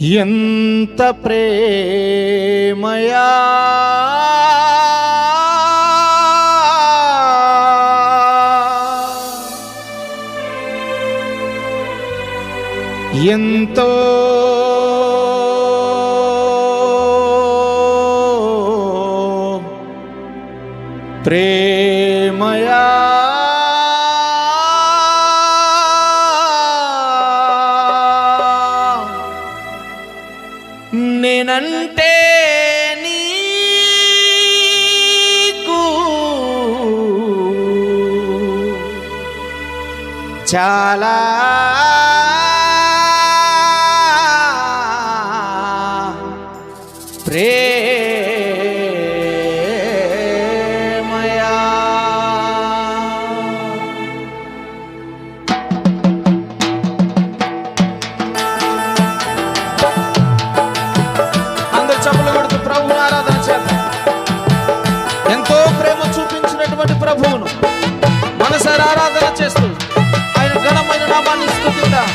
ఎంత ప్రేమయా ఎంతో ప్రేమయా నేనంటే నీకు చాలా ప్రేమయా. అందరు చప్పట్లు కొడుతూ ప్రభువుని ఆరాధన చేద్దాం. ఎంతో ప్రేమ చూపించినటువంటి ప్రభువును మనసారా ఆరాధన చేస్తూ ఆయన ఘనమైన నామాన్ని స్తుతిద్దాం.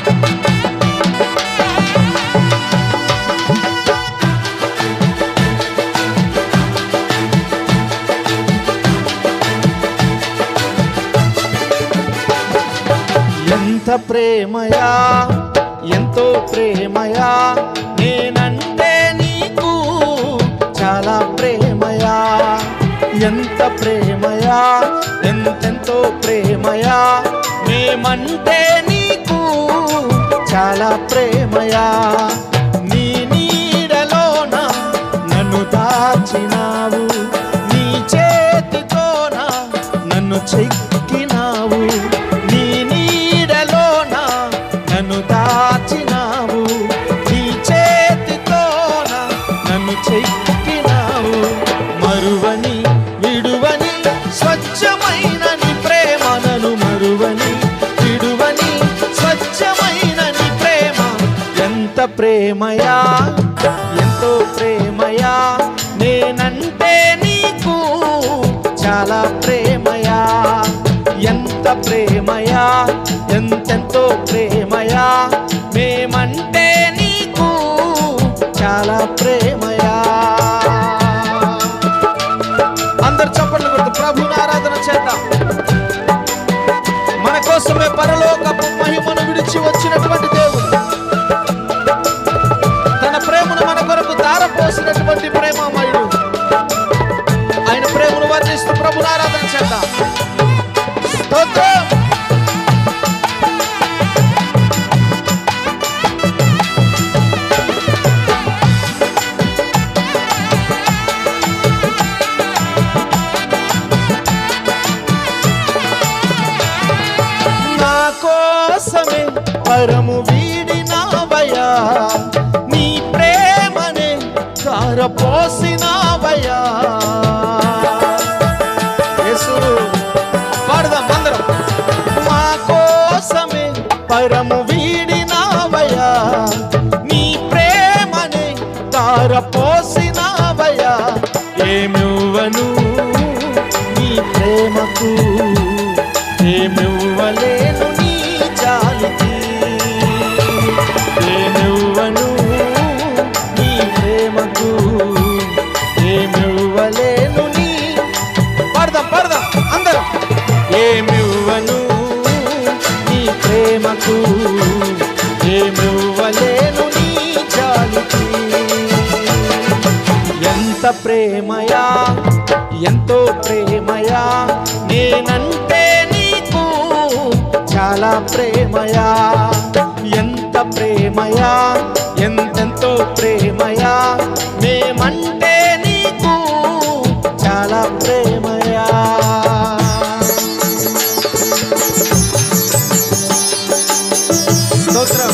ఎంత ప్రేమయా, ఎంతో ప్రేమయా, నేనంటే నీకు చాలా ప్రేమయా. ఎంత ప్రేమయా, ఎంతెంతో ప్రేమయా, మేమంటే నీకు చాలా ప్రేమయా. నీ నీడలోన నన్ను దాచినావు, నీ చేతితోన నన్ను చెక్కినావు. నీ నీడలోన నన్ను దాచినావు, నీ చేతితోన నన్ను చెక్కినావు. మరువని విడువని స్వచ్ఛమైన నీ ప్రేమ, నన్ను మరువని విడువని స్వచ్ఛమైన నీ ప్రేమ. ఎంత ప్రేమయా, ఎంతో ప్రేమయా, నేనంటే నీకు చాలా ప్రేమయా. ఎంత ప్రేమయా, ఎంతెంతో ప్రేమయా, మేమంటే నీకు చాలా ప్రేమయా. అందరు చప్పట్లు కొడుతూ ప్రభువుని ఆరాధన చేద్దాం. మన కోసమే పరలోకపు మహిమను విడిచి వచ్చినటువంటి దేవుడు, తన ప్రేమను మన కొరకు ధారపోసినటువంటి ప్రేమమయుడు. ఆయన ప్రేమను వర్ణిస్తూ ప్రభువుని ఆరాధన చేద్దాం. స్తోత్రం. నా కోసమే పరము వీడినావయ్యా, నీ ప్రేమనే ధారపోసినావయ్యా. యేసు పాడదాం అందరం. మా కోసమే పరము వీడినావయ్యా, నీ ప్రేమనే ధారపోసినావయ్యా. ఏమివ్వను నీ ప్రేమకు, ఏమివ్వలేను నీ జాలికి. ఏమివ్వను నీ ప్రేమకు, ఏమివ్వలేను నీ. పాడదాం పాడదాం అందరం. ఏమివ్వను నీ ప్రేమకు, ఏమివ్వలేను నీ జాలికి. ఎంత ప్రేమయా, ఎంతో ప్రేమయా, నేనంటే నీకు చాలా ప్రేమయా. ఎంత ప్రేమయా, ఎంతెంతో ప్రేమయా, మేమంటే నీకు చాలా ప్రేమయా. స్తోత్రం.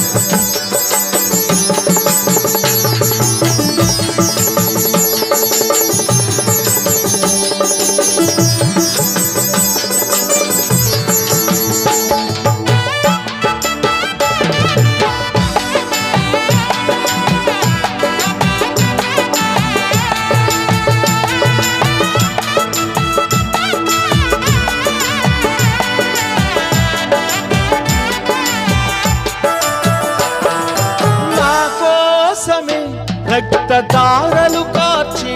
రక్తధారలు కార్చి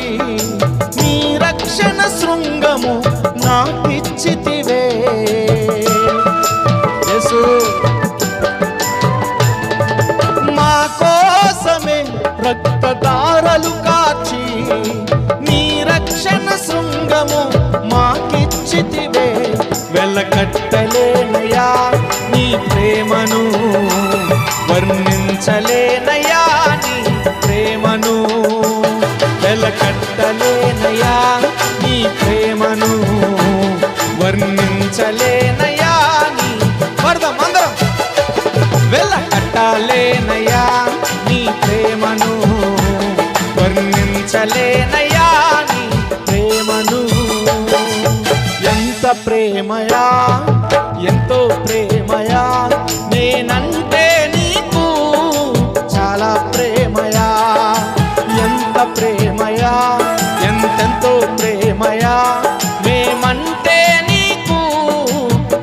నీ రక్షణ శృంగము నాకిచ్చితివే. యేసు మా కోసమే రక్తధారలు కార్చి నీ రక్షణ శృంగము మాకిచ్చితివే. వెలకట్టలేనయా నీ ప్రేమను, వర్ణించలేనయా నీ ప్రేమను. వెలకట్టలేనయా నీ ప్రేమను, వర్ణించలేనయా నీ అందరం వెలకట్టలేనయా నీ ప్రేమను, వర్ణించలేనయా నీ ప్రేమను. ఎంత ప్రేమయా, ఎంతో ప్రేమయా, నేనంటే నీకు చాలా ప్రేమయా. ఎంత ప్రేమయా, ఎంతెంతో ప్రేమయా, మేమంటే నీకు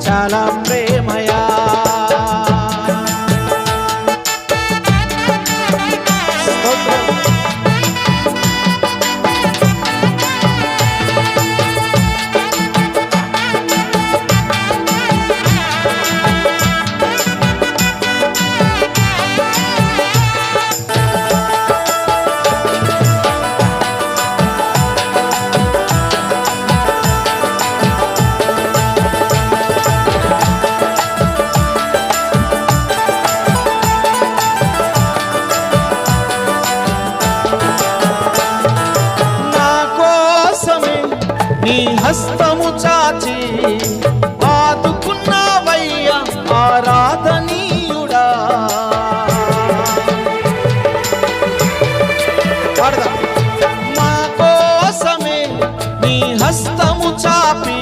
చాలా ప్రేమయా. నీ హస్తము చాచి ఆదుకున్నావయ్యా ఆరాధనీయుడా. మా కోసమే నీ హస్తము చాపి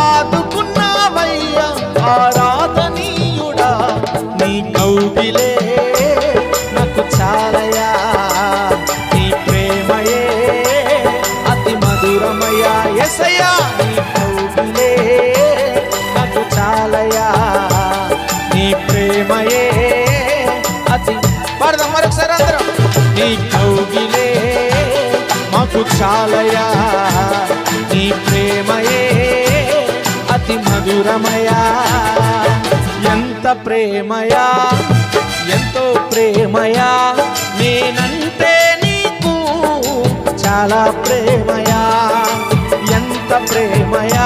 ఆదుకున్నావయ్యా ఆరాధనీయుడా. నీ కౌగిలే నాకు చాలయా, నీ ప్రేమయే అతి మధురమయ్యా. యేసయ్యా నీ కౌగిలే నాకు చాలయా, నీ ప్రేమయే అతి పాడదాం మరొకసారి అందరం. నీ కౌగిలే మాకు చాలయా, నీ ప్రేమయే అతి మధురమయా. ఎంత ప్రేమయా, ఎంతో ప్రేమయా, నేనంటే నీకు చాలా ప్రేమయా. ఎంత ప్రేమయా,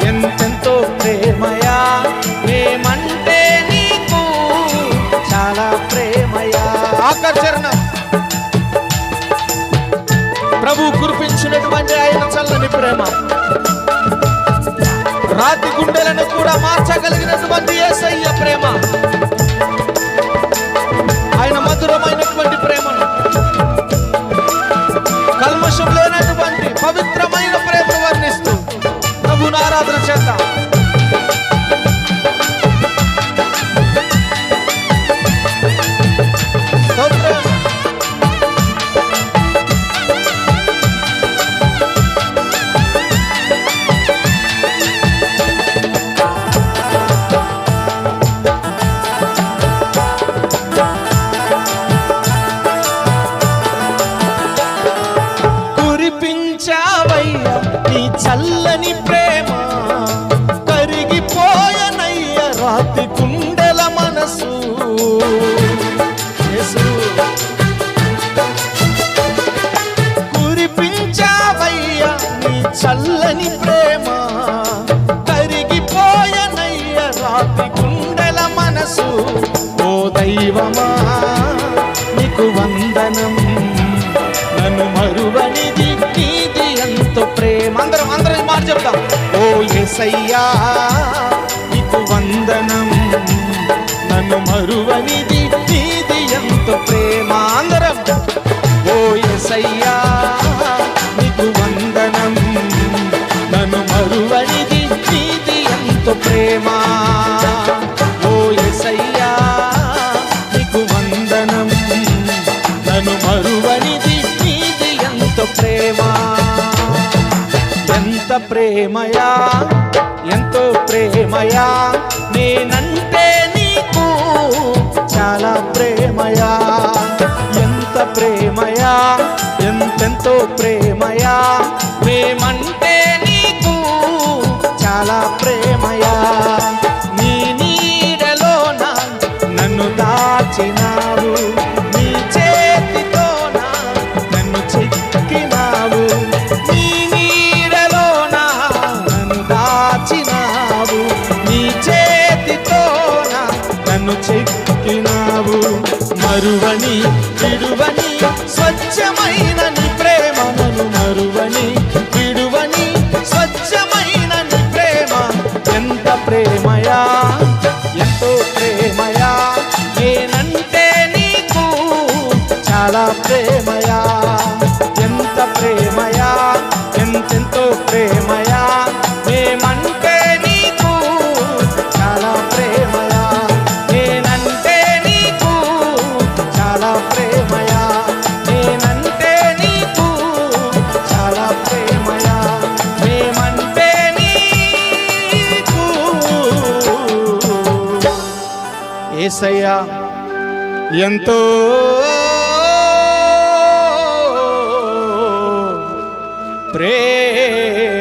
ఎంతెంతో ప్రేమయా, మేమంటే నీకు చాలా ప్రేమయా. ఆకర్షణ ప్రభు కురిపించినటువంటి ఆయన చల్లని ప్రేమ, రాతి గుండెలను కూడా మార్చగలిగినటువంటి యేసయ్య ప్రేమ, ఆయన మధురమైనటువంటి ప్రేమను, కల్మషం లేనటువంటి పవిత్రమైన ప్రేమను వర్ణిస్తూ ప్రభువును ఆరాధన చేద్దాం. కురిపించావయ్యా నీ చల్లని ప్రేమ, కరిగిపోయనయ్య రాతి గుండెల మనసు. కురిపించావయ్యా నీ చల్లని ప్రేమ, కరిగిపోయనయ్య రాతి గుండెల మనసు. ఓ దైవమా నీకు వందనం, నన్ను మరువనిది నీది ఎంతో ప్రేమ. అందరం మాట చెప్తాం. ఓ యేసయ్యా నీకు వందనం, నన్ను మరువనిది నీది ఎంతో ప్రేమ. అందరం ఓ యేసయ్యా నీకు వందనం, నన్ను మరువనిది నీది ఎంతో ప్రేమ. ఓ యేసయ్యా నీకు వందనం, నన్ను మరువనిది నీది ఎంతో ప్రేమ. ఎంత ప్రేమయా, ఎంతో ప్రేమయా, నేనంటే నీకు చాలా ప్రేమయా. ఎంత ప్రేమయా, ఎంతెంతో ప్రేమయా, మేమంటే నీకు చాలా ప్రేమయా. నీ నీడలోన నన్ను దాచినావు, నీ చేతితోన నన్ను చెక్కినావు. నీ నీడలోన నన్ను దాచినావు, నీ చేతితోన నన్ను చెక్కినావు. మరువని విడువని స్వచ్ఛమైన నీ ప్రేమ, నన్ను మరువని విడువని స్వచ్ఛమైన నీ ప్రేమ. ఎంత ప్రేమయా, ఎంతో ప్రేమయా, నేనంటే నీకు చాలా ప్రేమయా. ఎంత ప్రేమయా, ఎంతెంతో ప్రేమయా, మేమంటే నీకు చాలా ప్రేమయా. నేనంటే నీకు చాలా ప్రేమయా, నేనంటే నీకు చాలా ప్రేమయా, మేమంటే నీకు. యేసయ్యా ఎంతో ప్రేమయా.